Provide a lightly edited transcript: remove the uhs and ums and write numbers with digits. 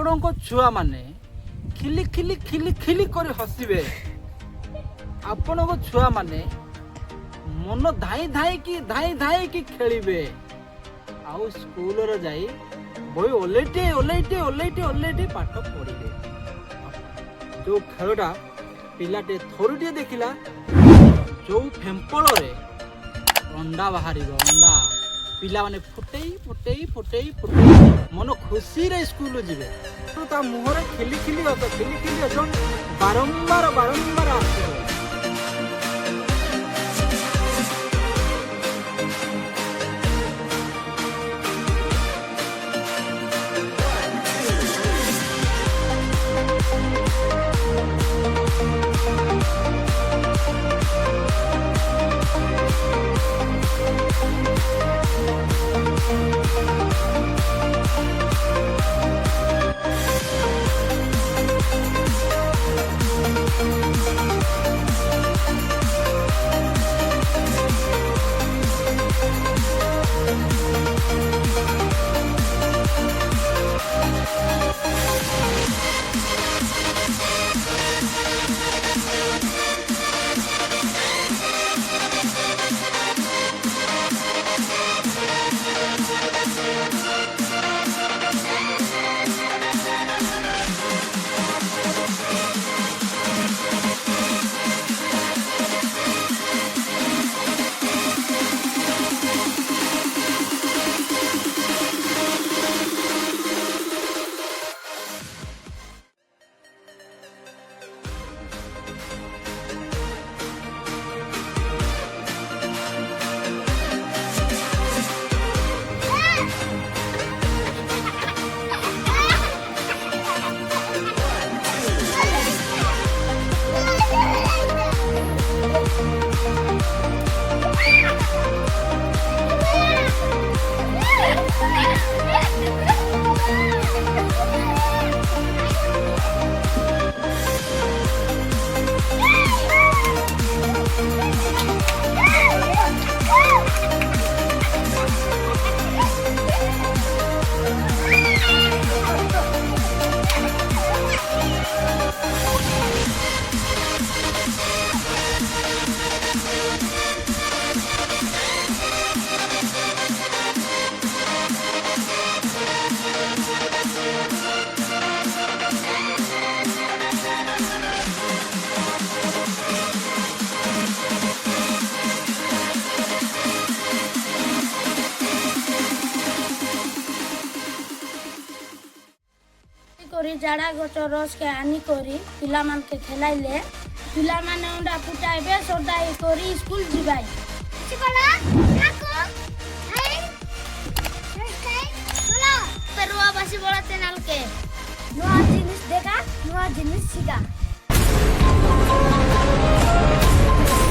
ଆପଣଙ୍କ ଛୁଆମାନେ ଖିଲି ଖିଲି ଖିଲି ଖିଲି କରି ହସିବେ। ଆପଣଙ୍କ ଛୁଆମାନେ ମନ ଧାଇଁ ଧାଇଁକି ଖେଳିବେ। ଆଉ ସ୍କୁଲରେ ଯାଇ ବହି ଓଲେଇଟି ପାଠ ପଢିବେ। ଯୋଉ ଖେଳଟା ପିଲାଟେ ଥରୁଟିଏ ଦେଖିଲା, ଯୋଉ ଫେମ୍ପଳରେ ଅଣ୍ଡା ବାହାରିବ, ଅଣ୍ଡା ପିଲାମାନେ ଫୁଟେଇ ମନ ଖୁସିରେ ସ୍କୁଲ ଯିବେ। ତା ମୁହଁରେ ଖିଲି ଖିଲି ହସ ବାରମ୍ବାର ଆସିବ। ଜାଡ଼ା ଗଛ ରସକେ ଆନିକରି ପିଲାମାନଙ୍କୁ ଖେଲାଇଲେ ପିଲାମାନେ ଅଣ୍ଡା ଫୁଟାଇବେ, ସଦାଇ କରି ସ୍କୁଲ ଯିବେ। ନୂଆ ଜିନିଷ ଦେଖା, ନୂଆ ଜିନିଷ ଶିଖା।